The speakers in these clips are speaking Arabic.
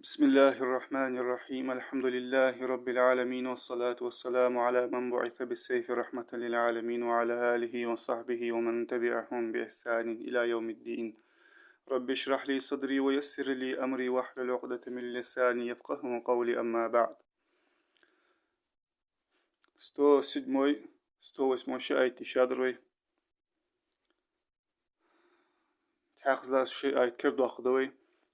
بسم الله الرحمن الرحيم الحمد لله رب العالمين والصلاة والسلام على من بعث بالسيف رحمة للعالمين وعلى آله وصحبه ومن تبعهم بإحسان إلى يوم الدين رب اشرح لي صدري ويسر لي أمري واحلل عقدة من لساني يفقه قولي أما بعد ستو سيدموي ستو اسمو شايتي شادروي تحقز لا شيء آيت كردو أخذوي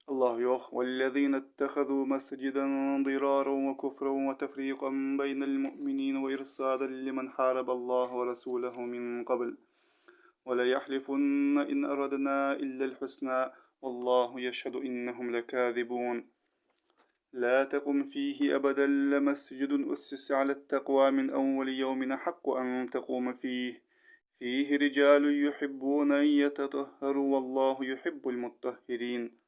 الله يوخ والذين اتخذوا مسجدا ضرارا وكفرا وتفريقا بين المؤمنين وإرصادا لمن حارب الله ورسوله من قبل ولا يحلفن إن أردنا إلا الحسنى والله يشهد إنهم لكاذبون لا تقم فيه أبدا لمسجد أسس على التقوى من أول يوم حق أن تقوم فيه رجال يحبون أن يتطهروا والله يحب المطهرين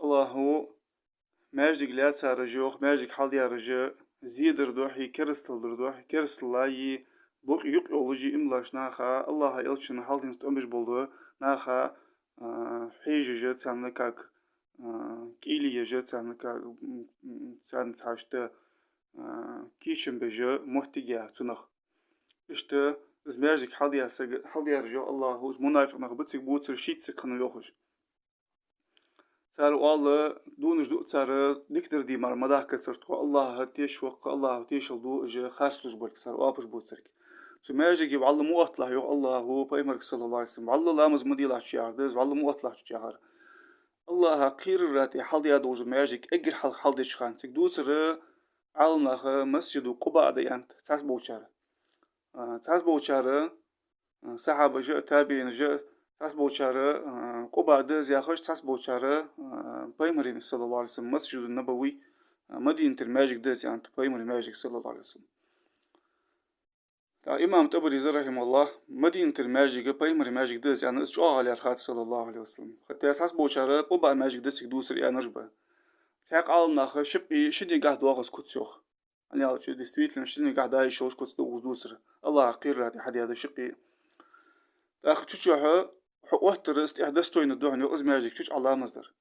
الله ماجد لا سارجوخ ماجد حال يا رجاء زيدر دوحي كرستل دوحي كرستل لاي بوق يق اولوجي املاش ناخا الله يلشن حال دين ستومبش بولدو ناخا حيجي جت سانكاك كيلي جت سانكاك سان تاشتا كيشن بجا محتيجا تنخ اشتا از ماجد حال يا رجاء الله هو منافق نخبتك بوتر شيتسك خنو يوخش سار والله دونش دو سار دكتور دي مر مداه كسرت الله تيش وق الله تيش الدو اجا خارج برك سار وابش بوترك سو ما يجي والله مو اطلع يو الله هو بايمرك صلى الله عليه وسلم والله لامز مدي لا شيار دز والله مو اطلع شيار الله قير راتي حال يا دوج ما يجي اجر حال دي شخان تك دوسر علنا مسجد قباء ديانت تاس بوشار تاس بوشار صحابه جاء تابعين جاء تاس بوشارة قبا دز ياخش تاس بوشارة بايمرين صلى الله عليه وسلم مسجد النبوي مدينة الماجيك دز يعني بايمري ماجيك صلى الله عليه وسلم تا إمام تبريز رحمه الله مدينة الماجيك بايمري ماجيك دز يعني اسجو على الخات صلى الله عليه وسلم حتى تاس بوشارة قبا ماجيك دز دوسر يعني نربا تاق عالم ناخ شبي شدي قاعد واغس كتسوخ يعني على شو دستويت شدي قاعد هاي شوش كتس دوسر الله قير هذه حد هذا شقي تاخ تشوحه وقتر استحدثتوين الدهن يوز ماجيك تشوش الله مصدر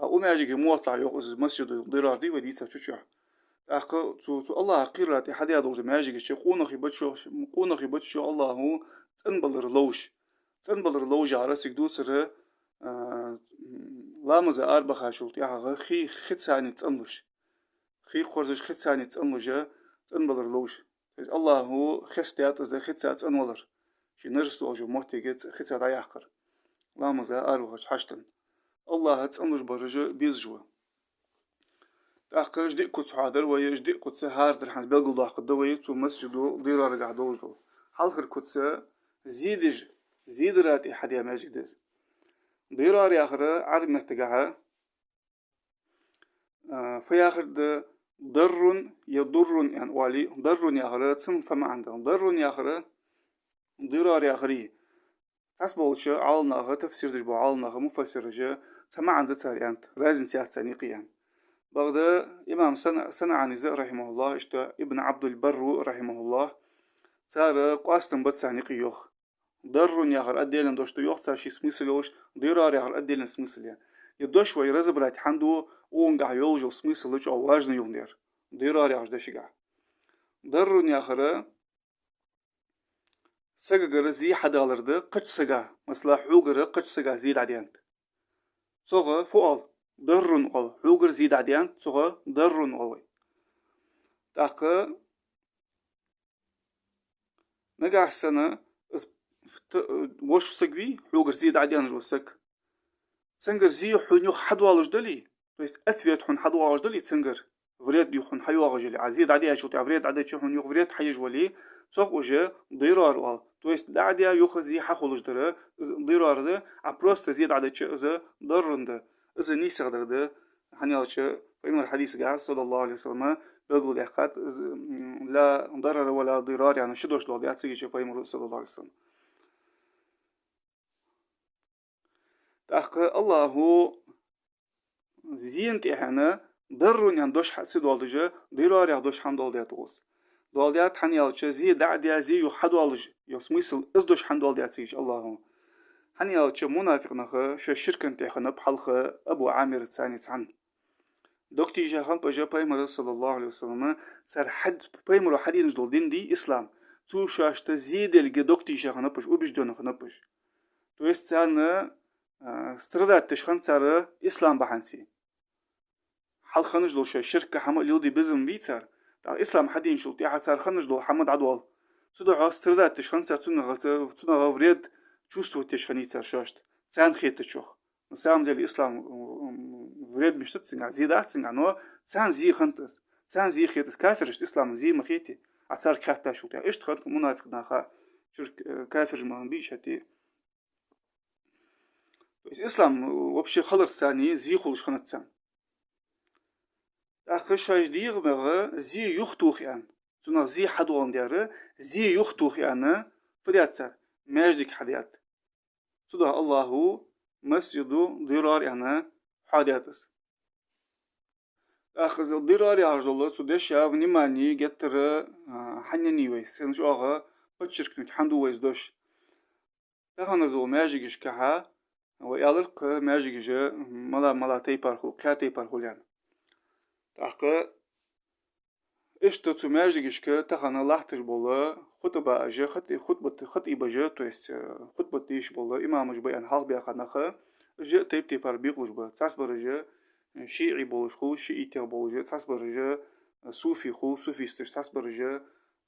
او ماجيك موطلع يوز مسجد ضرار دي وديسا تشوح اخ تو الله قيرات حد يدوز ماجيك شي قونخي بتشو الله هو تنبلر لوش تنبلر لوج عرسك دوسر لامز اربخا شولت يا خي خت تنلش خي خورزش خت تنلج تنبلر لوش الله هو خستيات از خت تنولر شي نرس وجو موتيجت خت يحقر لامز اربخش حشتن الله تنلج برج بيزجوا تأخر جدي كنت حاضر ويا جدي كنت هاردر حنز بلغل داخل دوي تو مسجدو ضيرا رجع دوجو حلقر كنت زيد راتي حد ماجد دز ضيرا ياخر عرب مرتجعها في آخر ضر يضر يعني والي ضر ياخر تسم فما عنده ضر ياخر ضيرا ياخري حسب شو عالنا تفسير دجبو عالنا مفسر جا سما عنده تاريانت رازن سياسة يعني بغدا إمام صنعاني رحمه الله اشتا ابن عبد البر رحمه الله صار قاستن بتساني قيوخ ضر ياخر أديلن دوشتو يوخ صار شي سميسلوش ضرار ياخر أديلن سميسل يعني يدوش وي رزبرات حندو وونقع يولجو سميسلوش أو واجن يوندير ضرار ياخر دشيقع ضر ياخر سقر زي حدالرد قش سقا مثلا حوقر قش سقا زيد عديانت صغر فوق ضر أول حوجر زيد عديان صغر ضر أول تاق نجح سنة وش سقوي حوجر زيد عديان جوسك سنجر زي حنيو حدوالج دلي تويس أثبت حن حدوالج دلي سنجر فريد بيحن حيوالج دلي عزيد عديان شو تعفريد عديان شو حنيو فريد حيج ولي صق وجه ضرار أول تويس دعديا يأخذ زي حخولج درة ضرار ده عبروست زيد عديان شو إذا ضرنده إذا نيسر ده حنيالش فإن الحديث قال صلى الله عليه وسلم بيقول يحقات لا ضرر ولا ضرار يعني شدوش لو ديات سيجي فإن صلى الله عليه وسلم تأخ الله هو زين تيحنا ضر يعني دوش حسد والدجا ضرار يعني دوش حمد والديات وس والديات حنيالش زي دعديا زي يحد والدج يسميسل إز دوش حمد والديات سيجي الله هو حني أتش منافق نخ شركن تخنب حلخ أبو عامر الثاني عن دكتي جا خم بجا بيمر صلى الله عليه وسلم سر حد بيمر حدين جدول دين دي إسلام تو شاشت زيد الج دكتي جا خنبش وبيش دون خنبش تو استعنا استرداد تشخن سر إسلام بحنسي حل خنج دول شركة حمل يودي بزم بيتر إسلام حدين شو تيحت سر خنج دول حمد عدوال سودو استرداد تشخن سر تنا غوريد чувствовать تشخنيتر شاشت سان خيت تشوخ سام دل الإسلام وريد مش تتسنع زيدات سنع نو سان زي خنتس سان زي خيتس كافرش الإسلام زي مخيتي عصار كافتا شو تاع إيش تخنت منافق ناخا شرك كافر ما بيش هتي الإسلام وبشي خلص ثاني زي خلش خنت سان آخر شايش ديغ مغا زي يختوخ يعني سنا زي حدوان دياره زي يختوخ يعني فرياتسر ماجدك حديات سودا الله مسجد ضرار يعني حادث أخذ الضرار يعجل سودا شاف نماني جتر حنني ويس سنش آغا بتشرك نتحمدو ويس دوش تهانا دو ماجيش كها ويالرق ماجيش ملا تيبارخو كا تيبارخو يعني تحقا إشتا تو ماجيش كا تهانا لاحتش بولا خطبة أجا خطبة جا تو есть خطبة تيش بولا إمام بيان حال بيا خناخا جا تيبار بيقلش با تصبر جا شيعي بولش خو شيعي تير بولج تصبر جا صوفي خو صوفيستش تصبر جا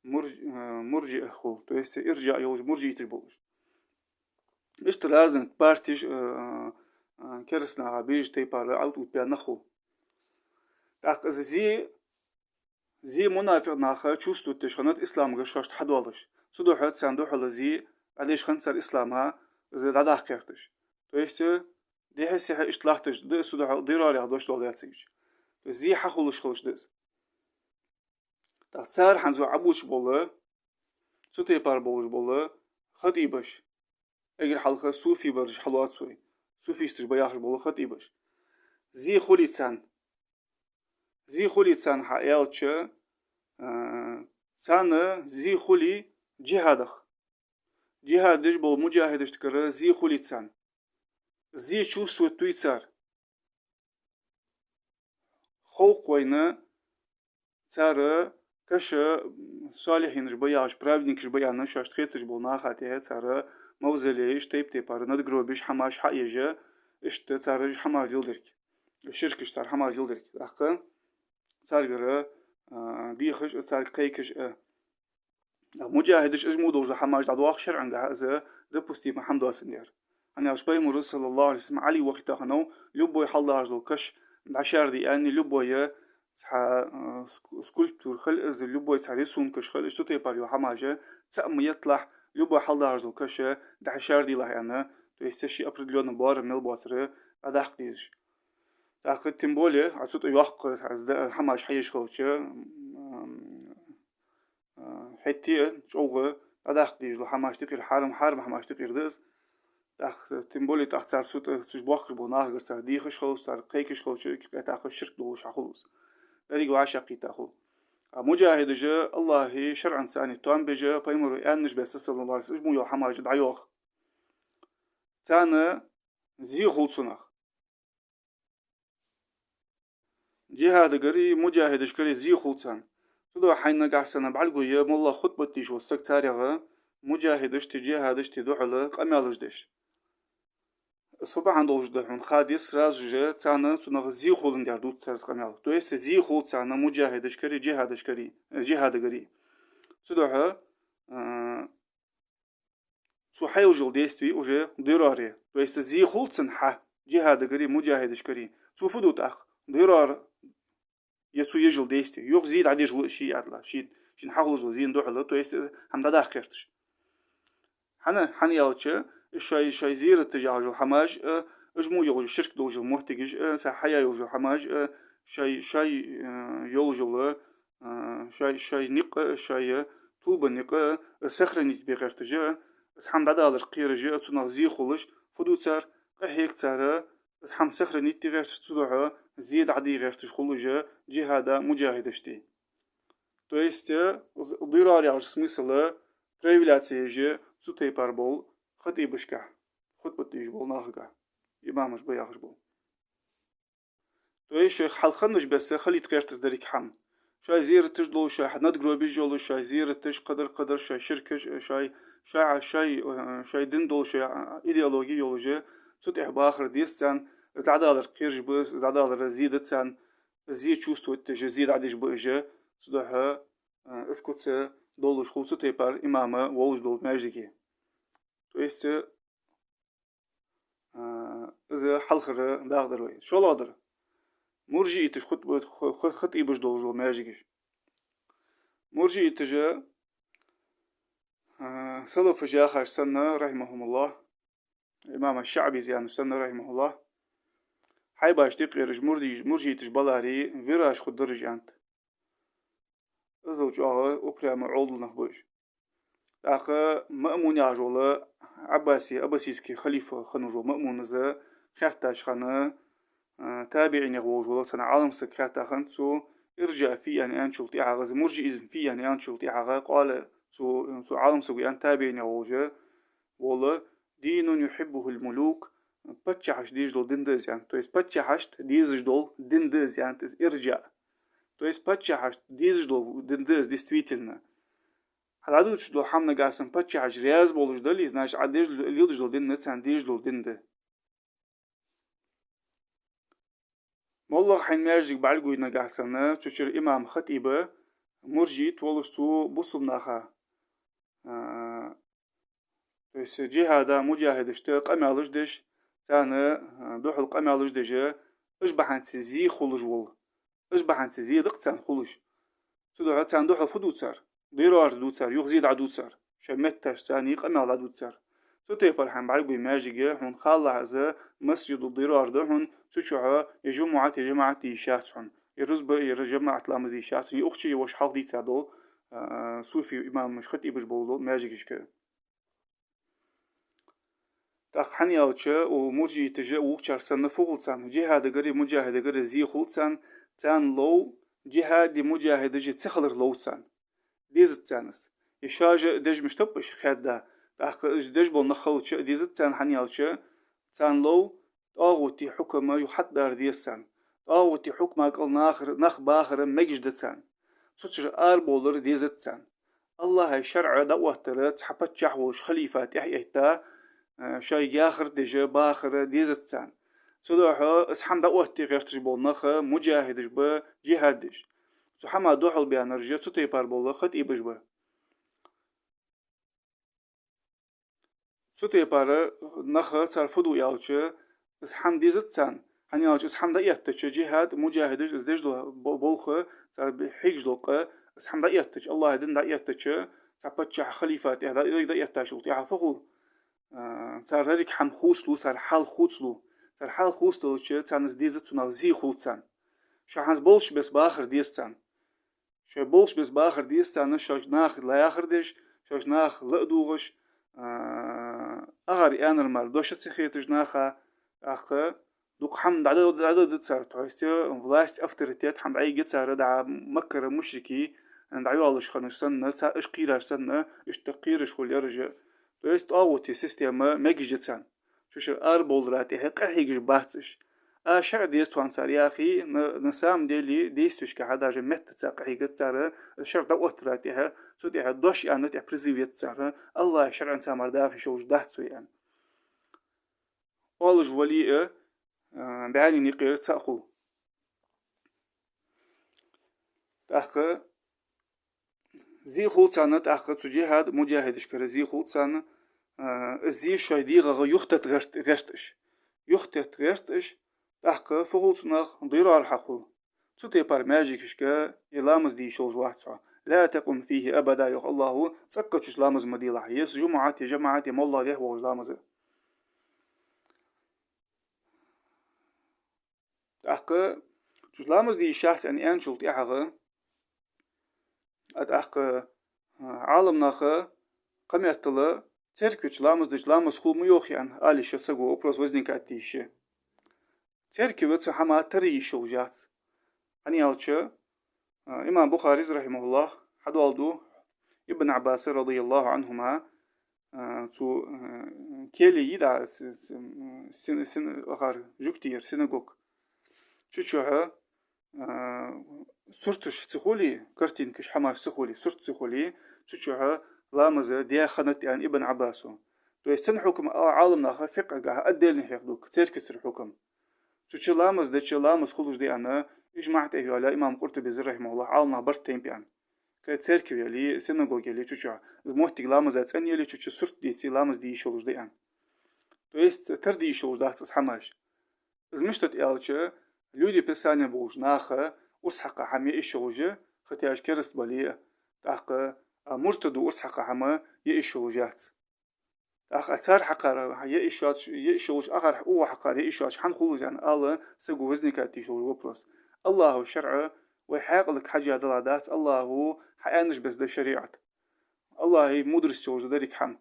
مرجئ خو تو есть ارجع يولج مرجئ تير بولج إشتا لازم بارتيش كرسنا عبيج تيبار عود بيان نخو تاق زي منافق ناخا чувствует تشخنات إسلام غشاشت حدوالش سودو حد ساندو حل زي عليش خنصر إسلامها زي داداخ كرتش تو есть دي حسي اشتلاحتش ده سودو ضرار يعدوش دولاتيش تو زي حخولش خلش دس تاع حنزو عبوش بولا سوتي بار بولش بولا خطيبش اگر حلقه صوفي برش حلوات سوي صوفي استش بياخش بولا خطيبش زي خولي تسان حيالتش تسان زي خولي جهادخ جهادش بول مجاهدش تكرر زي خولي تسان زي чувствует туйцар خوق وينا цара كش صالحين جبياش праведник جبيانا شاشت خيتش بول ناخاتيه цара موزليش تيبار ندغروبش حماش حيجه اشت цара حماش يلدرك الشركش صار حماش يلدرك اخ صار ديخش صار قيكش مجاهدش اجمو دوج حماش دواخ شرعا هذا دبوستي محمد واسنير أنا أشبه مرسل صلى الله عليه وسلم علي وقت خنو لبوي حلا أجلو كش عشر دي أني لبوي سكولبتور خل إز لبوي تعريسون كش خل إشتو تيباريو حماجة تأم يطلع لبوي حلا أجلو كش عشر دي له أنا تو يستشي أبردلون بار ميل باتره أداخ ديش تأخذ تيمبولي عصوت يوحق حماج حيش خوش حتى شوغة أداخ ديش لو حماج تقير حرم حماج تقير دس تاخ تيمبولي تاخ صار سوت تشبوخ بوناه غير صار ديخش خو صار قيكش خو شو تاخ الشرك دوش خلص دريق وعشقي تاخو مجاهد جا الله شرعا ثاني توان بجا بيمر ان نجبس صلى الله عليه وسلم مو يو حماج دعيوخ تانا زي خلصناخ جهاد غري مجاهد شكري زي خلصان تدو حين قحسنا بعلقو يا مولا خطبتيش والسكتاريغا مجاهدش تجاهدش تدوحلا قمالش دش صباح عندوش دحون خاديس رازجة تانا تنغ زي خولن دار دوت ترز قمال تو يس زي خول تانا مجاهدش كري جهادش كري جهاد غري سدوها سو حيوجل ديستوي وجه ضراري تو يس زي خول تنحا جهاد غري مجاهدش كري سو فدوت اخ ضرار يسو يجل ديستوي يوغ زيد عديش شي عدلا شين حاولوا زين دوحلا تو يس حمد داخرتش حنا يالتش شاي زير التجاج حماج اجمو يوجو شرك دوجو محتاج سحيا يوجو حماج شاي يوجو شاي نق شاي طوب نق سخرني بغيرتجا اسحم دادالر قيرجا تنغ زي خولش فدوتر قهيك ترى اسحم سخرني تغير تسدوها زيد عدي غير تشخولجا جهادا مجاهدشتي то есть ضرار يعني смысл проявляться же сутей парбол خطي بشكح خطبة يجبول ناخقة إمامش بياخش بول توي شيخ حلخنش بس خلي تغيرت ذلك حم شاي زير تجلو شاي حد جروبي جولو شاي زير تج قدر شاي شركة شاي دندول شاي إيديولوجي يولوجي صوت إحباخر ديستان العدالة قيرج بس العدالة زيدت سان زيد чувствовать تجي زيد عديش بأجي صدها اسكت دولش خلص تيبر إمامة وولش دول ماجيكي تو есть إذا حلخر داغدر وي شو لادر مرجي إتش خط إبش دول ماجيكيش مرجي إتجا سلف جاخر سنة رحمهم الله إمام الشعبي زيان سنة رحمه الله حي باش تقيرج مرجي تجبلاري فيراش خد درج أنت أزوج أقرأ عوض نخبوش أخا مأمون يعجول أباسيسكي خليفة خنجو مأمون زا خيحتاش خنا تابعين يغوجول سنة عالم سكرتا خنسو ارجع في يعني أنشلتي عغز مرجي إذن في يعني أنشلتي عغز قال سو عالم سوي أن تابعين يغوجه والله دين يحبه الملوك بتشحش ديجدول دندز يعني تو есть بتشحشت ديجدول دندز يعني ارجع то есть بتشحشت ديجدول دندز действительно هذا что حمنا قاسم بتشحش رياز بولش دلي значит عديج ديجدول دند سان ديجدول دند والله حين ماجيك بعلقو ينقاسنا تشير إمام خطيبة مرجي تولش تو بصبناخا то есть جهادا مجاهدش قمالش دش تانا دوحل قمالش دجا اش بحان تزي خلج وول اش بحان تزي دقتان خلج تدوح تان دوحل فدوتسر ديرار دوتسر يغزيد عدوتسر شمتش تاني قمال عدوتسر تتيبر حن بعلقو ماجيجا هون خالة هذا مسجد الديرار ده هون تشوها يجمعات يشاتون يرزب يرجمع لامز يشاتون يأخشي وش حال دي تادو صوفي إمام مش خط إبش بولو ماجيجش كه تأخني أوتشا ومرجي تجا وقشر سنة فوقتان جهاد غري مجاهد غري زي خلتان تان لو جهاد مجاهد جي تخلر لوتان ديزت تانس يشاج دج مش تبش خدا تأخ دج بول نخلتش ديزت تان حني أوتشا تان لو طاغوتي حكمة يحضر ديستان طاغوتي حكمة قال نخ باخر مجدتان سوتشر آل بولر ديزتان الله شرع دوتر حبت جحوش خليفات يحيى شاي ياخر دجا باخر ديزتسان سودوحو اسحم دقوتي غيرتش بولنخ مجاهدش با جهادش سو حما دوحل بيان رجا سوتي بار بول خط إبش با سوتي بار نخ صرفدو يالچ اسحم ديزتسان هني يالچ اسحم دقيتش جهاد مجاهدش ازدج بولخ صار بحيج لوق اسحم دقيتش الله يدن دقيتش تبتش خليفات هذا دقيتش وتي فقول صار هذيك حم خوصلو صار حال خوصلو صار حال خوصلو شيء تانس ديزت سنا زي خوصان شو حنز بولش بس باخر ديستان شو بولش بس باخر ديستان شو ناخ لا آخر ديش شو ناخ لا دوغش أغار أنا المال دوشة سخيتش ناخا أخ دوق حم عدد صار تحسي فلاست أفترتيت حم أي جت صار دع مكر مشركي عند عيالش خنش سنة إيش قيرش سنة إيش تقيرش كل يرجع то есть аути система мегижетсан شو اربول حق هيج باتش شرع ديست وانصار يا اخي نسام ديلي ديستش كحدا جمت تساق هيج تسار الشرع دوت راتها سودي دوش يعني تي بريزيفيت تسار الله شرع انت مردا في شوج دهت يعني اولج ولي بعاني نقير تاخو تاخ زي خلصانة تأخذ جهاد مجاهدش كره زي خلصانة زي شايديغا يختت غرتش يختت غرتش تأخذ فخلصناخ ضرار حقو تتي بار ماجيكش كا يلامز دي شوج واحد لا تقم فيه أبدا يخ الله تسكتش لامز مديلة يس جماعات مالله له وج لامز تأخذ تش لامز دي شخص أني أنشلت إحغا أتأخ عالمناخ قميتلا церковь ламыз ламыз хулму yok yani алише сагу вопрос возникает еще церковь это хама три еще ужат они алча имам Бухари رحمه الله حدو алду ابن عباس رضي الله عنهما zu keli yida sin agar juktir sinagog чучуха суртуш цخولي كرتين كش حماش سخولي سرت سخولي чучуха لامزة ديا خنت يعني ابن عباسو تو يستن حكم عالمنا فقه قاها أدلني حيقدوك تركس الحكم تشي لامز ده تشي لامز خلوش دي أنا إجمعت أيه على إمام قرطبي رحمه الله عالمنا برتين بيان كتركب يلي سيناغوج يلي чучуха زموتي لامز أتسن يلي чучу سرت دي تي لامز دي يشولش دي أن то есть тер دي يشولش ده تسحماش زمشتت إلشة люди писания بوج ناخه أسحق حمي إيشوجة ختياج كرست بالي تاق مرتدو أسحق حما يإيشوجات تاق أثار حقار يإيشوج أغر أو حقار يإيشوج حن خلوج عن الله سجو وزنك تيشوج وبروس الله شرع ويحق لك حاجة دلادات الله حيانش بس ده شريعة الله مدرس توج ذلك حم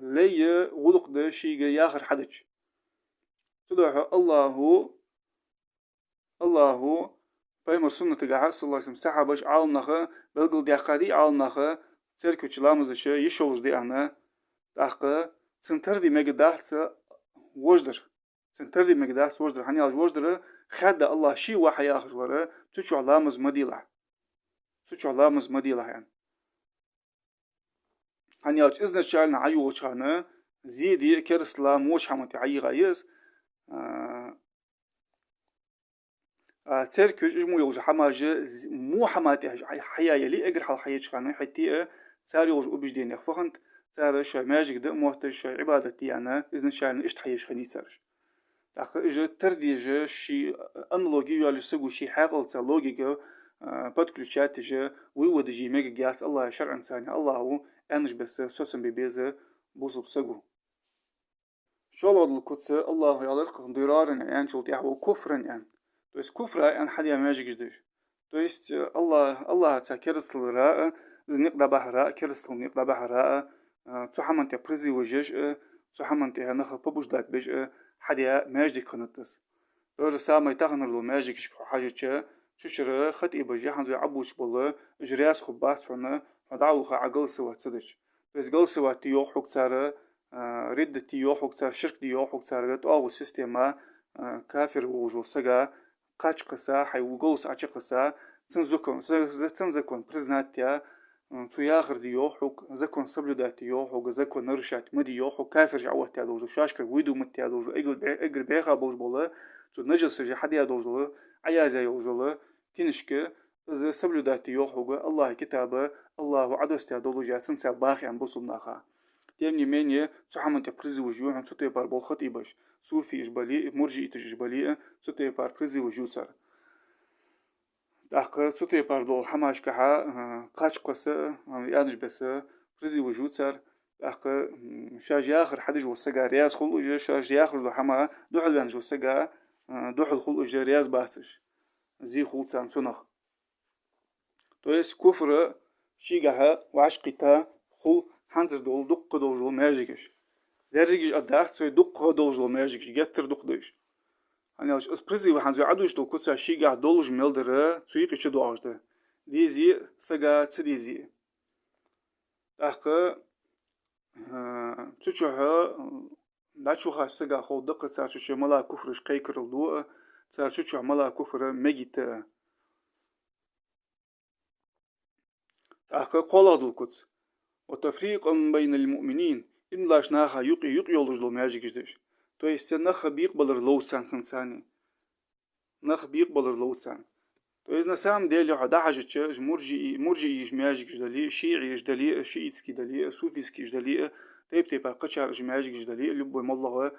لي غلق ده شيء ياخر حدش تدعو الله بيمر سنة تجاه صلى الله عليه وسلم سحبش عالنخه بلقل ديقادي عالنخه تركو تلامز شيء يشوج دي أنا دقة سنتر دي مقداس وجدر سنتر دي مقداس وجدر حني على وجدر خد الله شيء واحد ياخذ ورا تشو علامز مديلة تشو علامز مديلة يعني حني على إذن شالنا عيو شانه زيدي كرسلام وش حمتي عي غيس تركج مو يوج حماجة مو حماتي حياة يلي أجر حال حياة شانه حتى صار يوج وبجدين يخفخنت صار شوي ماجيك ده موحتج شوي عبادتي أنا إذن شان إشت حياة خني صارش داخل إجا ترديجة شي أنلوجي ولا سجو شي حاقل تلوجيجا بدكلوشات إجا ويودجي ميجا جات الله شرع ثاني الله هو أنش بس سوسن ببيزة بوصل سجو شو الله القدس الله يالرق ضرارا يعني شو تيحو كفرا يعني то есть كفرا يعني حد يماجيك جدش то есть الله تكرس الراء نقدا بحراء كرس نقدا بحراء تحمن تبرزي وجش تحمن تهنخ ببوش دات بيج حديا ماجيك خنتس دور سامي تغنر لو ماجيك حاجة شو خط إبجي حنزو عبوش بالله جرياس خبات شونا هدعوها عقل سوا تصدش بس قل سوا تيو حق تارا رد تيو حق تار شرك تيو حق تار تو سيستما كافر وجو سجا قاش قسا حي وقوس عش قسا تنزكون برزناتيا تو ياخر ديو حق زكون سبلودات ديو حق زكون نرشات مديو حق كافر جعوه تادوجو شاشكر ويدو متيادوجو اقل بيخا بوج بالله تو نجس جي حد يادوجو عيازا يوجو كنشك إذا سبلودات ديو حق الله كتابه الله عدوس تادوجو جاتسن ساباخي عن بصمناخا тем не менее сухаман те призыву он сутей пар бол хат ибаш суфи ижбали муржи итижбали сутей пар призыву жусар داخل سوتي باردول حماش كها قاش قصة يعني بس برزي وجود صار داخل شاج آخر حد جو سجى رياض خلو إجا شاج آخر دو حما دو حلوان جو سجى دو حل خلو إجا رياض باتش زي خلو سام سنخ تو يس كفر شيجها وعشقتا خل حنتر دول دق دول جو ماجيكش درجة أداخت سوي دق دول جو ماجيكش جتر دق دوش أنا أش برزي وحنزو عدوش تو كتسا شيجا دولج ميلدر تسويق إيش دو عجده ديزي سجا تديزي أخ تشوها لا تشوها سجا خو دقة صار تشوه ملا كفرش قيكر الدو صار تشوه ملا كفر مجيت أخ قلا دو كتس وتفريق بين المؤمنين إن لاش ناخا يقي يولج لو ماجيك جدش تو есть نخ بيقبل لو سان ثاني نخ بيقبل لو سان تو есть на самом деле هذا حاجة مرجئي جماجك جدلي شيعي جدلي شيعتسكي جدلي صوفيسكي جدلي تيب قشار جماجك جدلي اللي بو مالله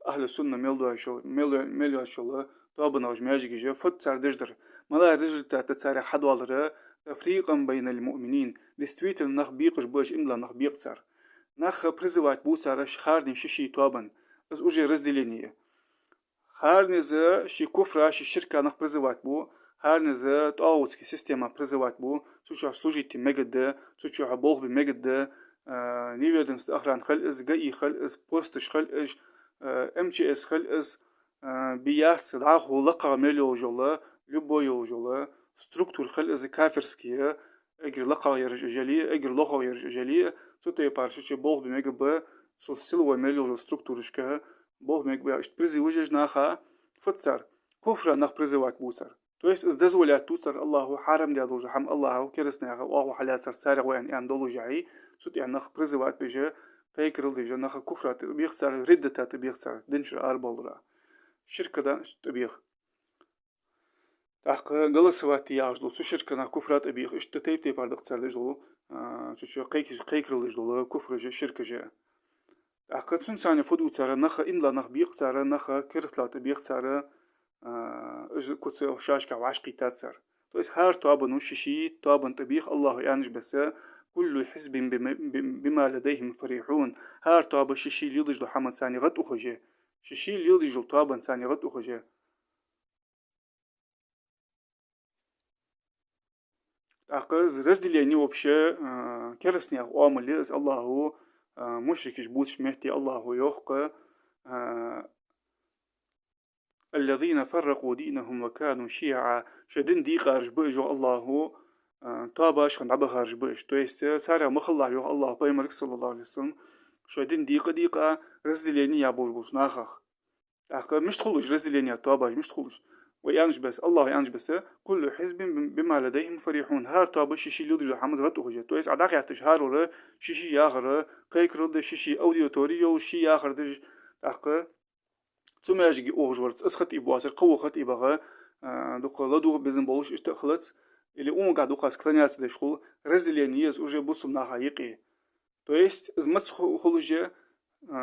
أهل السنة ميلو شو طابنا جماجك جا فت صار دجدر ملا رجل تتصارع حد والره تفريقا بين المؤمنين لستويت النخ بيقش باش إملا نخ بيقصر نخ برزوات بوصار شخاردين شيشي طابن از اوجه رزدلينيه هر نزه شي كفره شي شركه نخ برزوات بو هر نزه تاوتسكي سيستема برزوات بو سوچو служите мегде سوچو بوغ بمegde نيفيدنس اخران خل از جاي خل از بوستش خل اج ام جي اس خل از بيات داخو لقا مليو جولا لبويو جولا ستركتور خل از كافرسكيه أجر لقا يرج أجلي أجر لقا يرج أجلي سوتي بارش بوغ بميج ب سوسيل وميلو ستركتورشكه بوغ ميج بيشت بريزي وجج ناخا فتسر كفر نخ بريزي وات بوسر تو يس از دزولات توسر الله حرم دي دولج حم الله كرسنا الله حلا سر سارع وين ان دولج جاي سوت يعني نخ بريزي وات بيجي فيكرل دي نخ كفر بيخسر ردة بيخسر دنشر اربولرا شركة ده تبيخ تحق جلس واتي يعجلو سو شركة نا كفرات أبيخ إشت تيب تيب عردق تسردجلو شو قيكرل جلو كفر جا شركة جا تحق تسون ثانية فدو تسارة نخا إملا نخ بيخ تسارة نخا كرسلات بيخ تسارة إج كتس شاش كعواش قيتات سار تويس هار توابن وششي توابن تبيخ الله يعنج بس كل حزب بما لديهم فرحون هار توابن ششي ليضج محمد ثاني غد أخجي ششي ليضج توابن ثاني غد أخجي أقز رزدليني وبشة كرسني أعمل لز الله هو مشرك جبوت شمهتي الله هو يخق الذين فرقوا دينهم وكانوا شيعا شدن دي خارج بيجو الله هو طابش خند عبا خارج بيج تو يست سارع مخلع يو الله بيمرك صلى الله عليه وسلم شدن ديقة رزدليني يا بوش ناخخ أخ مش تخلوش رزدليني طابش مش تخلوش ويانج بس الله يانج بس كل حزب بما لديهم فرحون هار طاب شيشي لودي حمد غتو خجه تو اس عداك يعتش هار ولا شيشي ياخر كيك رد شيشي اوديوتوريو شي ياخر دج اق ثم يجي اوجورت اسخت ابواسر قوه خت ابغى دوك لدو بزن بولش اشتخلت اللي اون قاعد دوك سكلانيات دشخو رزدلينيز уже بوسم на حقيقي то есть زمت خلوجه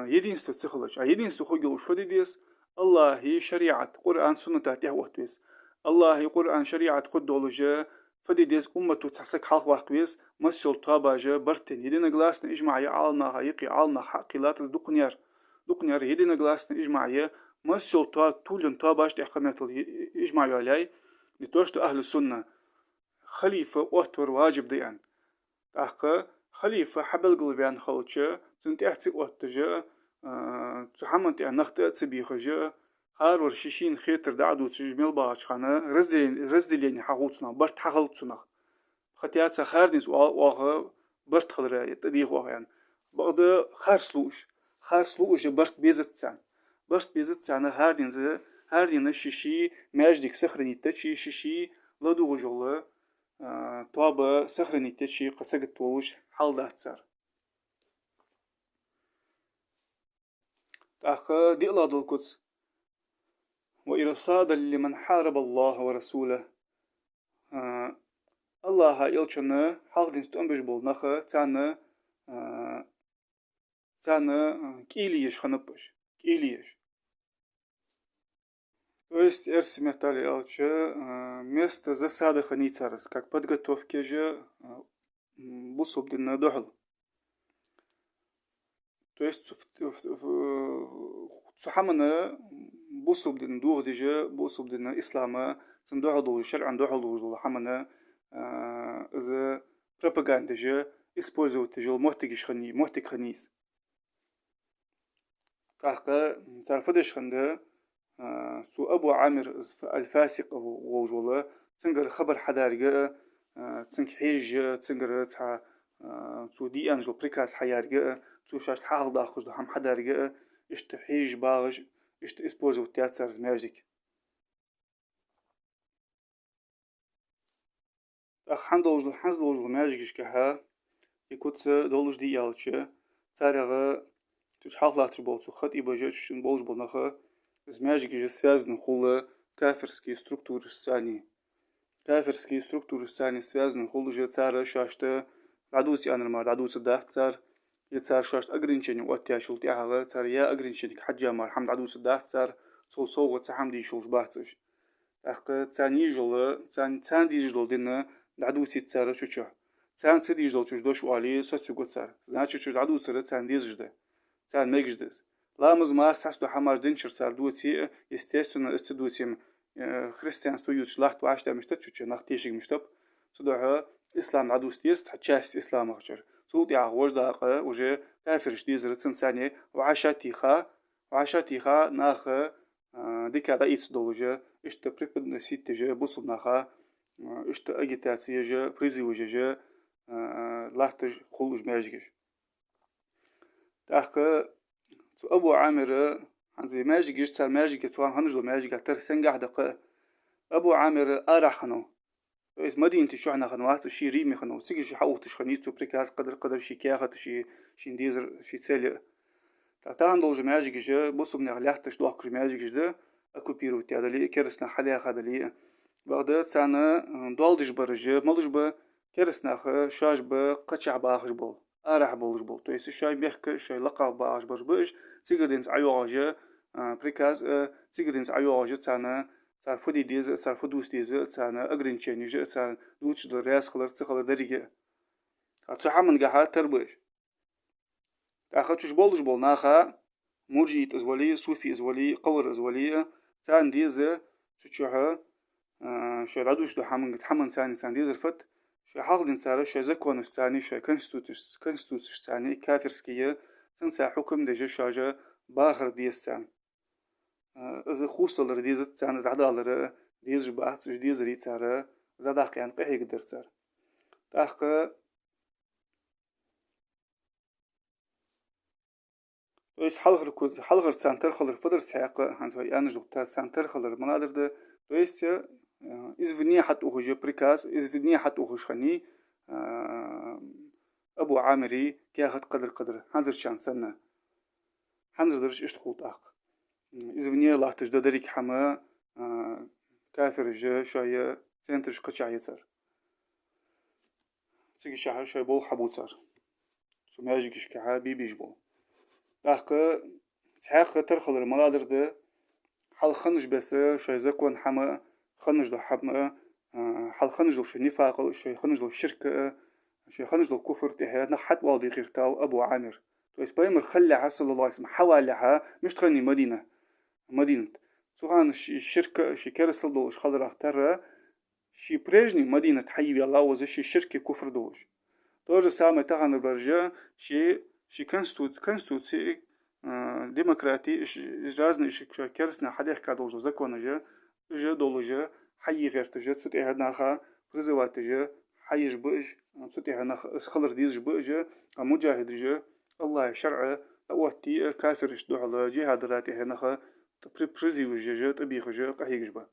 единство цехлоч а единство хогил что дидес الله هي شريعة قرآن سنة تاتيه وقتويس الله هي قرآن شريعة خد دولجة فديديس أمة تحسك حق وقتويس مسيول طاباجة برتين يدينا جلاسنا إجماعية عالنا هايقي عالنا حقيلات دقنيار دقنيار يدينا جلاسنا إجماعية مسيول طولن طاباج تحكمت إجماعية علي لتوشت أهل السنة خليفة وقتور واجب ديان تحقق خليفة حبل قلبيان خلتشة سنتحتي وقتجة تحمل تي نخت تبيخجة هار ورشيشين خيتر دعدو تجميل باش خانة رزدلين حقوتنا برت حقلتنا خطيات سخاردنس واغا برت خلرا يتديخ واغا يعني بعد خارسلوش برت بيزت سان برت بيزت سان هاردين شيشي ماجدك سخرني تشي شيشي لدو جولة طابة سخرني تشي قسقت ووش حال دات سار تأخ دي الله دول القدس وإرصادا لمن حارب الله ورسوله الله يلشنا حال دين ستنبش بول نخا تانا كيليش خنبش كيليش то есть эрсимятали алча место засады ханицарас как подготовки же бусубдин дохл то есть صحمنا بوصب دين دوغ ديجا بوصب دين إسلاما سندوح دوغ شرعا دوح دوغ حمنا إذا propaganda جا использовать تجا محتك خنيس كاحقا تعرفدش خندا سو أبو عامر الفاسق وجولا تنقر خبر حدارجا تنك حيج تنقر تها سو دي أنجل بريكاس حيارجا سو شاشت حاغ داخل هم حدارجا إشت حيج باغج إشت إسبوزو تياتر ماجيك أخ حندولج ماجيك كها يكوت دولج دي يالتش تاريغ تش حافلات بولسو خط إباجة تشن بولج بولنخا ماجيك جي связаны хулы кафирские структуры сани кафирские структуры сани связаны хулы же цара шашты дадут янрмар дадут да цар يتسار شاشت أجرينشين وقتها شلتي على تار يا أجرينشين حجة مار حمد عدو سداه تار صو وتحمدي شوش باتش أخ تاني جل تان دي جل دينا دعدو تار شو تان تدي جل شو دوش وعلي سوتشو قصار ناتشو شو دعدو تار تان دي جده تان ميجدس لامز مار ساستو حمار دينشر تار دوتي естественно استدوتيم христианство ют шлахт واشتا مشتت شو نختيشك مشتب صدقها إسلام عدو ستيست حتشاست إسلام أخشر صوت يا غوش داقة وجه كافرش دي زرتسن ثانية وعشاتيخا ناخ ديكا رئيس دولجة اشتا بريبد نسيت جه بصب ناخا اشتا اجيتاتسية جه بريزي وجه لاحتج خلوج ماجيش تاخ أبو عامر عندي ماجيش تار ماجيك توان هنجلو ماجيك تر سنجح دق أبو عامر أرحنو إذ مدينة شو عنا خنوات شي ريمي خنو سيجي شي حوت شخنيتو بريكاز قدر شي كياخة شي نديزر شي تسالي تعتان دول جماجيك جا بصو من غلاحتش دوق جماجيك جدا أكو بيرو تيادلي كرسنا حاليا خادلي بغداد سانا دولدش برجة ملش با كرسنا خ شاش با قچع باخش بول أرح بولش بول تو يس شاي بيحك شاي لقا باخش برج سيجدينز عيواجة بريكاز سيجدينز عيواجة سانا صار فدي ديز صار فدوس ديز سانا أجرين تشينيج صار دوتش درياس خلر تخلر دريجة هتصح من جها تربش تأخذش بولش بول ناخا مرجيت أزولي صوفي أزولي قور أزولي سان ديز شو شو العدوش دو حمن تحمن ثاني سان ديز الفت شو حاضن سارة شو زكون ثاني شو كنستوتش ثاني كافرسكية سنسا حكم دجا شاجة باخر ديز ثان إذا خوستلر ديز ثان زعدالر ديز جباحت ديز ريت سارة زاداق يعني قحي قدر سار تاخ ويس حلغر سانتر خلر فدر ساق هانسوي أنا جبت سانتر خلر منادر ده ويس إذ فيني حتى أخوج بريكاس إذ فيني حتى أخوج خني أبو عامري كياخد قدر هنزر شان سنة هنزر درش اشتخوط أخ إذ فيني الله تجددريك حما كافر جا شوية سنترش قشع يسر سيجي شحر شوية بول حبوت صار شو ما يجيكش كحابي بيجبول أخ تحقق ترخل المنادر ده حال خنج بس شوي زكون حما خنج له حما حال خنج له شو نفاق شوي خنج له الشركة شوي خنج له كفر تهيا نحت والدي غيرتاو أبو عامر تو إسبايمر خلى عسل الله اسمه حوالها مش تغني مدينة سوغان الشركة شي كرسل دوش خضر اختار شي بريجني مدينة حيبي الله وزي شي شركة كفر دوش توجه سامة تغن البرجة شي كنستوتسي ديمقراطي رازن إيش كرسنا حد يحكي دولجو زكونا جا دولجا حي غير تجا تسوت إهدناخا برزوات تجا حيج بأج تسوت إهدناخا اسخلر ديز بأجا مجاهد جا الله شرع أوتي كافرش دوحلا جهاد راتي إهدناخا برزي وجا تبيخ جا قحيق جبا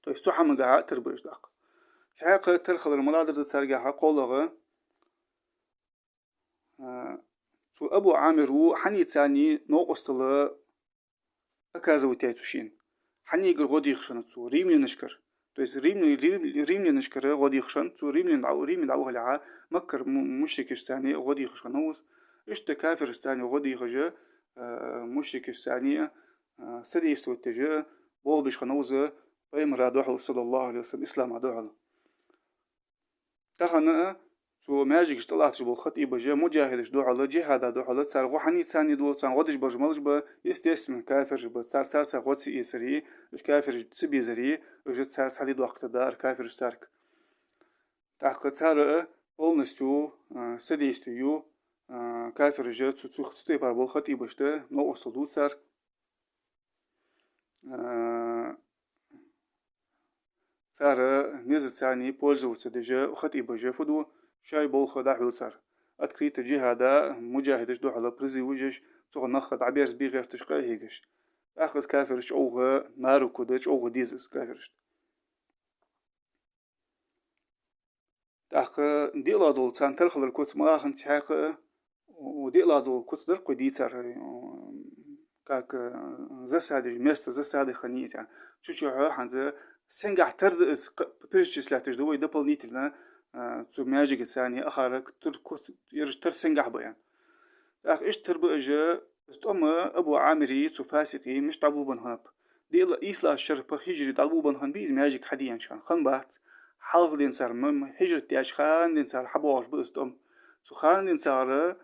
تو يستوحى مقاعة تربش داق حقا ترخل الملادر تسارقها قولغا سو أبو عامر حني تاني نوقستلا أكازو تيتوشين حني يقر غودي يخشن سو ريملي نشكر تويس ريملي نشكر غودي يخشن سو ريملي دعوه لعا مكر مشركش تاني غودي يخشن هوس اشتا كافر تاني غودي يخجا مشركش تاني سدي يستوتجا بول بيشخنوزا بيمرا دوحل صلى الله عليه وسلم إسلام دوحل تخنا سو ماجيك طلعت جبل خطيبة جا مجاهدش دو على جهاد دو على صار وحني ثاني دو صار غدش برجملش با يستسلم كافر جبل صار غد يسري مش كافر تسبي زري وجت صار سالي دو اقتدار كافر ستارك تحقق صار بولنستو سديستو كافر جت سو خطيبة بار بول خطيبة شتا نو وصل دو صار صار نزل ثاني بولزو تدجا خطيبة جا فدو شاي بول خدا حوصر أتكريت جهادا مجاهدش دو على برزي وجش صغ نخد عبيرز بي غير تشقى هيجش أخذ كافرش أوغا نارو كودش أوغا ديزس كافرش تأخ ديلا دول سانتر خلر كوتس مراخن تحاق وديلا دول كوتس در قديتر كاك زسادج ميست زسادج خنيت يعني شو حنز سنجح ترد بيرشيس لا تجدوي دبل نيتنا تو ماجيك ثانية أخرك تركوس يرجتر سنجح بيان أخ إيش تربى إجا استأم أبو عامري تو فاسقي مش تعبو بنهاب دي إلا إيسلا الشرب هجري تعبو بنهان بيز ماجيك حديان شان خان بات حلق دين صار هجرة تياش خان دين صار حبواش بأستأم سو خان دين صار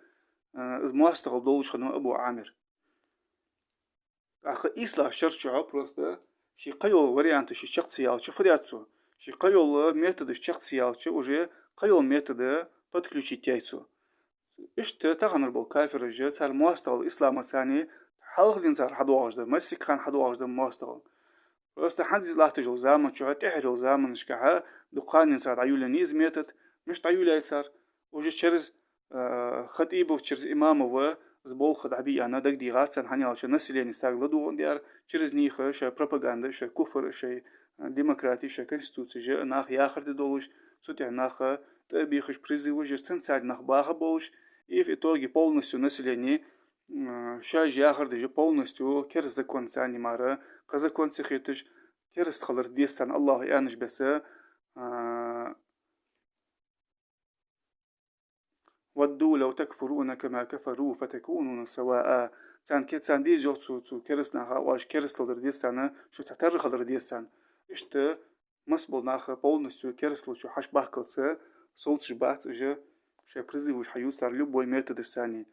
إز مواستغل دولش خنو أبو عامر أخ إيسلا الشرب شعب رستا شي قيول وريانتو شي شخصيات شو فرياتسو شي قيول ميتود الشخصيات شو وجه قيول ميتود подключить яйцо إشت تغنر بالكافر الجد صار مواستغل الإسلام الثاني حلق دين صار حدواج ده مسك خان حدواج ده مواستغل بس حد لا تجو زامن شو تحرو زامن شكها دقان صار عيول نيز ميتت مش تعيو صار وجه شرز خطيب وشرز إمام و زبول خد عبي أنا دق دي غاتسن حني على نسل يعني ساغلدو ديار شرز نيخه شي بروباغندا شي كفر شي ديمقراطي شي كونستيتوسي جه ناخ ياخر دولش سوتي ناخ تبيخش بريزي وجه سنساد ناخ باخ بولش إف إتوغي полностью население شاج ياخر دي полностью كير زكون ثاني مرة قزكون سخيتش كير استخلر ديستان الله يانش بس ودوا لو تكفرون كما كفروا فتكونون سواء تان دي جو تسو كرسنا واش كرس لدر ديستان شو تعتر خلر ديستان اشت مسبل ناخ полностью كرسل شو حش باكلسه صوت شبات جه شي بريزي وش حيو صار لبوي ميتد الثاني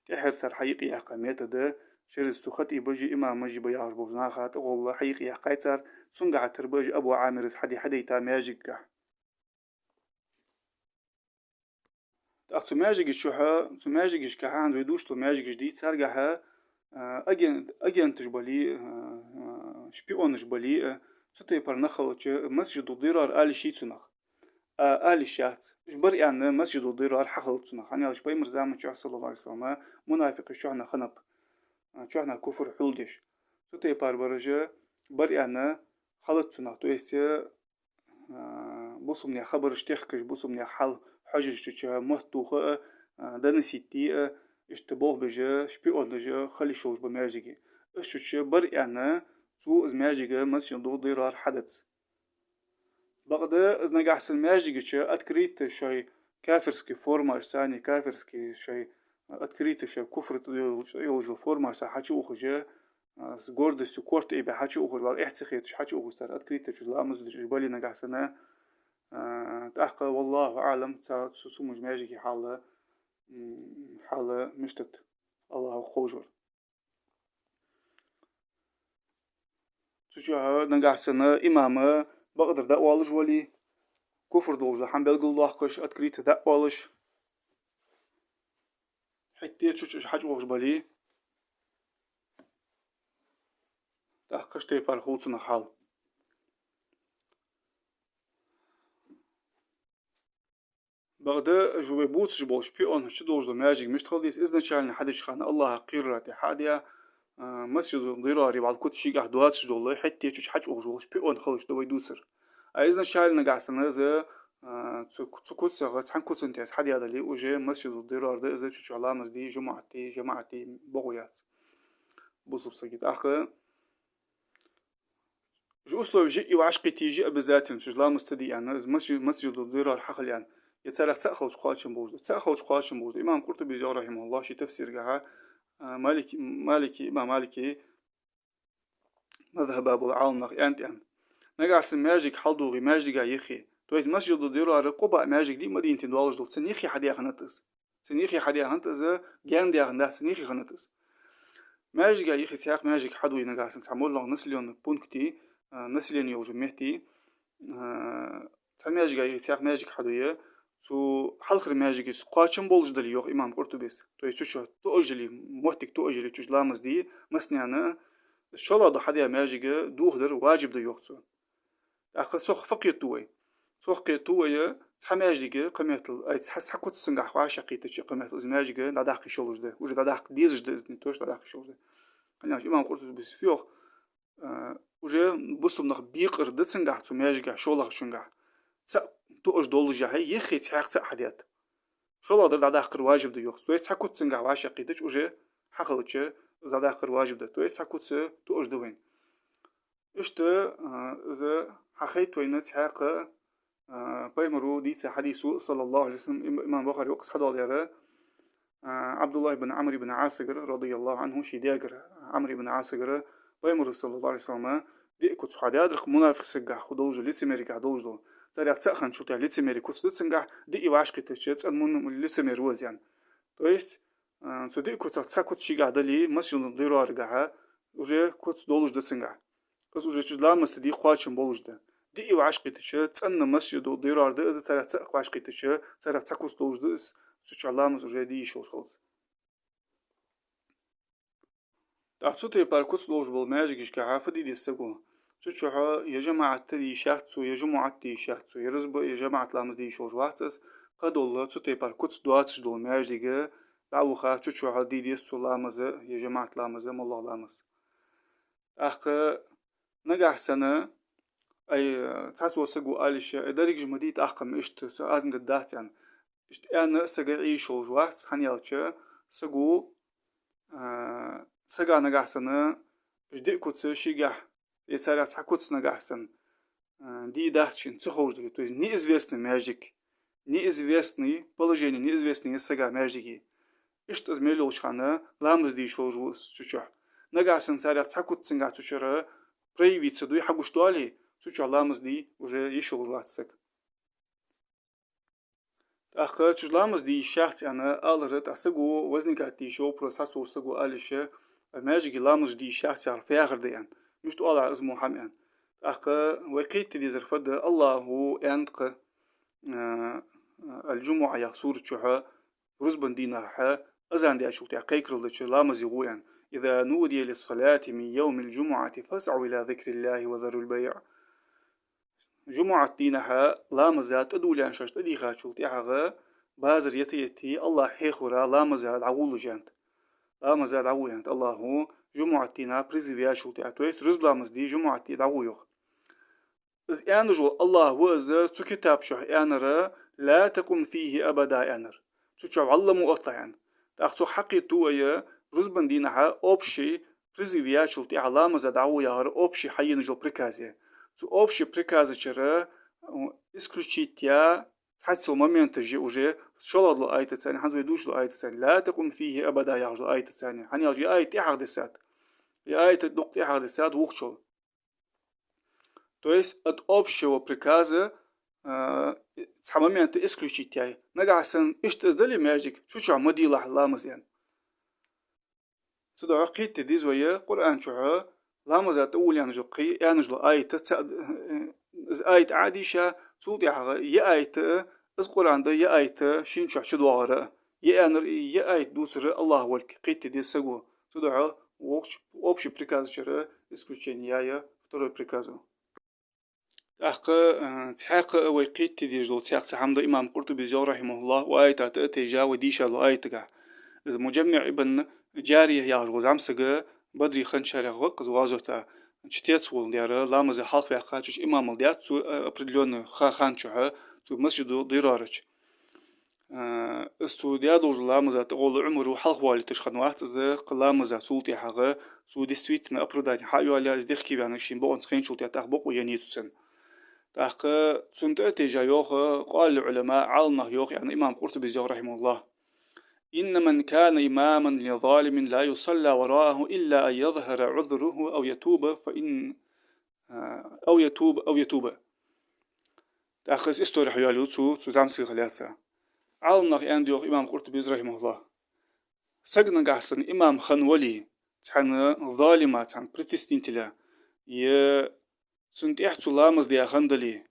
تحر صار حقيقي يا ميتد شرز سخطي بجي إمام مجي بيعرف بوزناخات والله حقيقي يا قيتر سنقع تربج أبو عامر حدي تا ماجيك أخت ماجيك شوها ماجيك كهان زيدوش تو ماجيك جديد سرجها أجن تجبلي شبيون جبلي ستي برنخلتش مسجد الضرار آل شيتسنخ آل شات جبر يعني مسجد الضرار حخلتسنخ يعني على شبي مرزام صلى الله عليه وسلم منافق شحنا خنب شحنا كفر حولدش ستي بربرجة بر يعني خلتسنخ تو есть بوسمني خبر اشتخكش بوسمني حل حجج تشا مهتوخة دنسيتي اشتباه بجا شبيون بجا خلي شوش بماجيكي اشتش بر يعني سو ماجيكا مسجد ضرار حدث بغدا إذا نجحس الماجيكا شا أتكريت شيء كافرسكي فورما ثاني كافرسكي شيء أتكريت شيء كفر يوجو فورما سا حكي أخجا سجورد سكورت إبا حكي أخج بل إحتخيت حكي أخج صار أتكريت شو لا مزد جبالي نجحسنا تحقق والله أعلم سو مش ماجيكي حالة مشتت الله خوجر سوچها نجحسنا إمامة بقدر دقوالش ولي كفر دوجة حم بلقل الله قش أتكريت دقوالش حتى تشوش حاج وغش بالي تحقش تيبار خوصنا حال بغدا جوي بوتش بولش بيون شدوج ماجيك مش تخليس إذن حدش خان الله قيرة حادية مسجد ضراري بعد كنت شيء قاعد دواتش دولة حتى تشوش حاج وغش بيون خلش دوي دوسر أيضا شايل نقعسنا ذا تكوت سغت حن كوت سنتيس حد هذا اللي وجه مسجد الضرار ده إذا تشوش علامة دي جماعتي بغيات بوصف سكيت أخ جو أصله جي وعشقي تيجي بذاتهم شو لا مستدي يعني مسجد الضرار حقل يعني يتسرق تأخذ قاشم بوجد إمام قرطبي جاء رحمه الله شي تفسير جها إمام مالكي مذهب أبو العالم يعني نقعس ماجيك حلدوغي ماجيك يخي تويت مسجد الضرار قبا ماجيك دي مدينة دوالج دول سنيخي حديا خنتس جان ديا خندا سنيخي خنتس ماجيك يخي سياق ماجيك حدوي نقعس نتعمل لهم نسليون بونكتي نسلين يوجو مهتي ماجيك يخي سياق ماجيك حدوية سو حلقر ماجيك سقاچم بولج دل يوخ إمام قرطبيس تويت شو تو أجلي موتك تو أجلي تشج لامز دي مسنيانا شلا ده حديا ماجيك دوهدر واجب ده يوخسو أخذ سوخ فقيت توي سوخ قيتوية تحماجيك قميتل أي تحس حكوت سنجح وعشقيت شيء قميتل زماجيك داداقي شولج ده وجد داداق ديزج ده نتوش داداقي شولج ده أنا إمام قرطبيس فيوخ وجه بصم نخ بيقر ده سنجح زماجيك شولج شنجح تو أج دولج هاي يخي تحق تحديات شولا در داداق واجب ده يوخ تويس حكوت سنجح وعشقيت وجه حقلتش داداق واجب ده تويس حكوت تو أج دوين إشت إذا حخيت وين تحق بيمرو ديت حديثه صلى الله عليه وسلم إمام بخاري وقص حدا عليه عبد الله بن عمرو بن عاصقر رضي الله عنه شيداجر عمرو بن عاصقر بيمرو صلى الله عليه وسلم دي كنت حدا أدرك منافق سجع خدوج لتسميرك عدوج له ترى تسخن شو تاع لتسميرك كنت لتسنجع دي واش كتشت المن لتسمير وز يعني تويست سو دي كنت تسكت شي قاعد لي مش ضروري أرجعها وجه كنت دولج لتسنجع بس وجه لا مستدي قاشم بولج ده دي وعشقي تشا تسألنا مسجد وديرار ده إذا ترى تأق وعشقي تشا ترى تأكوس توج ده سوتش علامة وجه دي شو خلص تعصوتي باركوس لوج بالماجيك كعافة دي سجوا سوتش يا جماعة تدي شهتسو يا جماعة تدي شهتسو يرزب يا جماعة لامز دي شوج واتس قدول تطيبار كوتس دواتش دول ماجديجا دعوخا تشوشو هديدي سلامزة يا جماعة لامزة مالله لامز أخ نجح سنة أي تحسوا سجوا آلش إدارك جمديت أخ مشت سأزم الدات يعني اشت أنا سجى عيشوا جوات خنيالش سجوا سجى نجح سنة جدي كوتس شيجح يسارع تحكوتس نجح سن دي дахчин цехождали, то есть неизвестный мяжик, неизвестный положение, неизвестный сага мяжики. И что змелил шхана, ламыз ди шел жус чуча. Нагасен царя цакут цинга чучара, проявиться дуй хагу что али, чуча ламыз ди уже еще жуатсек. Ах, чуч ламыз ди шахт ана алрет, а сагу возникает еще процессор сагу алише, мяжики ламыз ди шахт ар фягр диан. مش تقول على اسمه حميان أخ وقيت دي زرفد الله هو أنق الجمعة يخسور شها رزبن دينا ح أزان دي أشوف تعقيكر لش لامز يغويان إذا نودي للصلاة من يوم الجمعة فاسعوا إلى ذكر الله وذروا البيع جمعة دينا ح لامزات أدولان ششت أدي خاشوف تعغى بازر يتي الله حيخورا لامزات عقول جانت لامزات عقول الله هو جمعة دينا بريزيفيا شو تعتويس رزبلامز دي جمعة دي دعويوخ إذ أنجو الله وإذا تكتاب شح أنر لا تقم فيه أبدا أنر تشوف علموا أطلعن تأخذ حقي تويا رزبن دينها أبشي بريزيفيا شو تعلام زدعويا هر أبشي حي نجو بريكازيا تو أبشي بريكازي شرا إسكريتيا حتى مومنت تجي وجه شلون الله آية ثانية حنزو يدوش له آية ثانية لا تقم فيه أبدا يعرض آية ثانية حني يجي آية تحدثات يا آية الدق تحدثات وقشل то есть от общего приказа с момента исключить. Нагасан ишт издали мяжик, чуча мадила ламазян. Сюда قيت دي زوية قرآن شوها لامزات أول ينجو قي ينجو آية آية عاديشة صوت يا آية إز قرآن ده يا آية شين شو شدوارة يا آية دوسرة الله ولك قيت دي سجوا سودا общий приказ شرا исключение второй приказу. أخ تحق ويقيت دي جل تحق سحمد إمام قرطبي زور رحمه الله وآية تجا وديشة لآية تجا إذا مجمع ابن جارية يارجوز عمسجة بدري خنشر وق زوازته شتيت وول دياره لامز حلق في حقاتش إمام الديات سو أبردلون خانشها سو مسجد ديرارج السعودية دوج لامز تقول عمره حلق والي تشخن وقت إذا قلامز سولتي حقه سو ديستويتنا أبرداني حيو على إذا خكيب يعني شين بقون خين شولتي تخبق وينيتسن تحق سنت تجا يوخ قال العلماء علنا يوخ يعني إمام قرطبي زور رحمه الله إن من كان إماما لظالم لا يصلى وراءه إلا أن يظهر عذره أو يتوب فإن أو يتوب تأخذ استوري حيالو تسو زامسي غلاتسا علنا يعني يوخ إمام قرطبي زور رحمه الله سجن قحسن إمام خنولي تحن ظالمة تحن بريتستين تلا سنت إحتو لامز دي أخندلي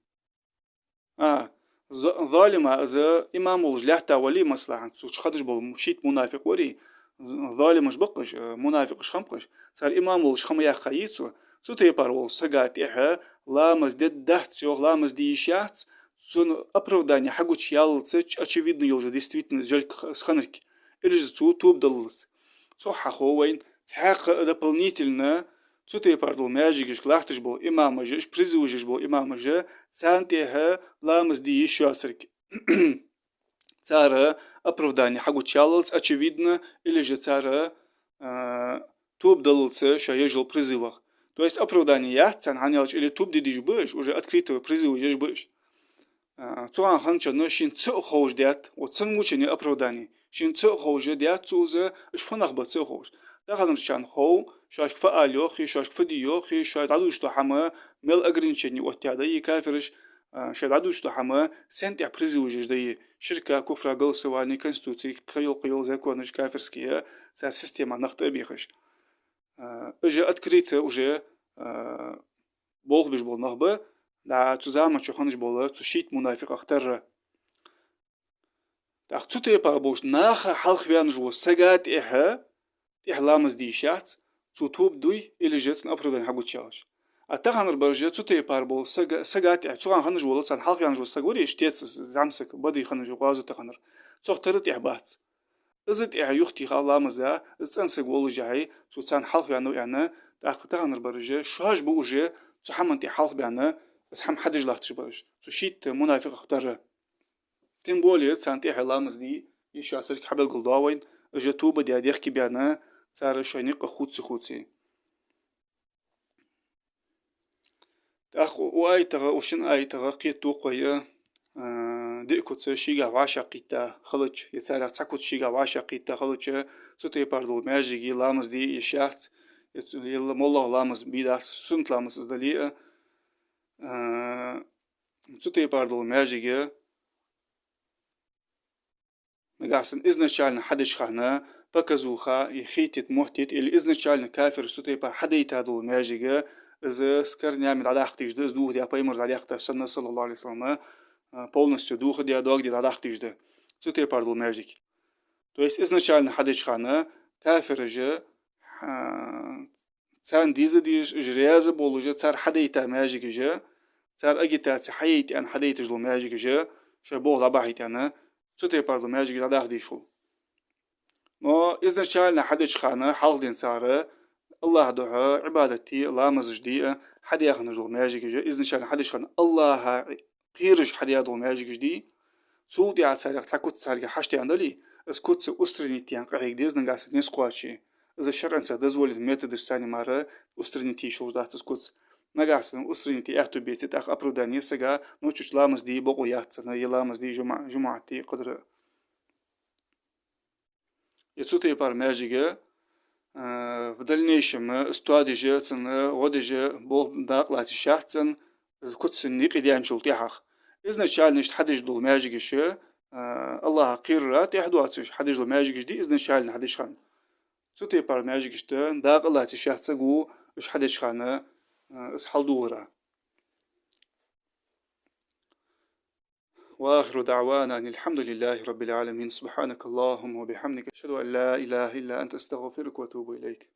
ظالمة إذا إمام ولج لحتا ولي مصلحة سوش خدش بول مشيت منافق وري ظالم مش بقش منافق مش خمقش صار إمام ولج خم يا خيتسو سو تيبار ول سجات إحا لامز دد دحت سيوخ لامز دي شات سون أبروداني حقو تشيال تسج очевидно يوجد действительно جلك сханрик или же су туп даллс صح خو وين تحقق дополнительно سوتي باردو ماجيكش كلاختش بو إمام جش بريزوجش بو إمام جا سانتيها لامز دي شاسرك цара оправдание حقو تشاللز очевидно или же цара туп даллс шаежил призывах то есть оправдание я цан ханяч или туп дидиш быш уже открытого призыва ешь быш цуан ханча но шин цу хоуж дят вот цан мучение оправдание шин цу хоуж дят цуза шфанах ба цу хоуж دخلنا شان خو شاش فعاليو خي شاش فديو خي شاش عدوش تو حما مل اجرينشني وتعدي كافرش شاش عدوش تو حما سنت بريزوج دي شركه كفر قل سواني كونستитуций قيل законش كافرские صار система نخت ابيخش اجا открыто уже بول بيش بول نخبه دا تزامن شو خنش بول تشيت منافق اختر دا تشتي باربوش ناخ حلخ بيان جو سجات إحلامز دي شات تو توب دوي إلى جتن أبردان حقو تشالش أتهنر برجع تتي باربول سجات عتوان خنج ولا صار حلق يعني جو سجوري اشتيت زعمسك بدي خنج وقازو تخنر تخترت إحبات إزت يختي خلا مزا إنسان ولا جاي سوتسان حلق يعني تهنر برجع شاش بوجه تحمنتي حلق يعني بس حم حدش لاحتش برج تشيت منافق اختار تيمبولي سانتي حلامز دي يشاسر حبل قلداوين اجتو بدي اديخ كي بيانا صار شينيق خوتسي تاخ واي تغا وشن اي تغا قيتو قوية ديكوت شيغا واشا قيتا خلوش يتسارع تساكوت شيغا واشا قيتا خلوش سوتي باردو ماجيكي لامز دي يشاخت يلا مولا لامز بيداس سنت لامز ازدالية سوتي باردو ماجيكي نقاسن إذن شالنا حدش خانا بكزوخا يخيتت محتت اللي إذن شالنا كافر ستيبا حديت هذا ماجيجا إذا سكر نعمل على أختيج ده دوه دي أبايمر على أختيج سنة صلى الله عليه وسلم بولنس دوه دي أدوغ دي على أختيج ده ستيبا هذا ماجيك تو إذن شالنا حدش خانا كافر جا تسان ديزا ديش إجرياز بولوجا تسار حديتا ماجيك جا تسار أجيتا حييتي أن حديت جلو ماجيك جا شبوه لباحيت أنا ستيبا هذا ماجيك على أختيج نو إذن شالنا حدش خانة حال دين سارة الله دعاء عبادتي الله مزجدي حد ياخن رجل ماجيك جا إذن شالنا حدش خانة الله قيرش حد ياخن ماجيك جدي سول دي عسارة تاكوت سارة حشتي عندلي اسكوت أسترنيتي عن قاعد ديز نقاس نيس قواتشي إذا الشرع انسا دزول الميتد الثاني مرة أسترنيتي شو دات اسكوت نقاس أسترنيتي أختو بيتي أخ أبروداني سجا نوتش لامز دي بقو ياتسنا يلامز دي جمعتي قدر يتسوتي بار ماجيكا в дальнейшем استوادجة تن غدجة بو داقلات الشاحتن كتسن نيقيديان شلطيحخ إذن شال نشت حدج دول ماجيكش الله قيرات يحدواتش حدج دول ماجيكش دي إذن شال نحدش خان سوتي بار ماجيكش تن داقلات الشاحتن قو إش حدش خان إسحال دورا وآخر دعوانا أن الحمد لله رب العالمين سبحانك اللهم وبحمدك أشهد أن لا إله إلا أنت أستغفرك وأتوب إليك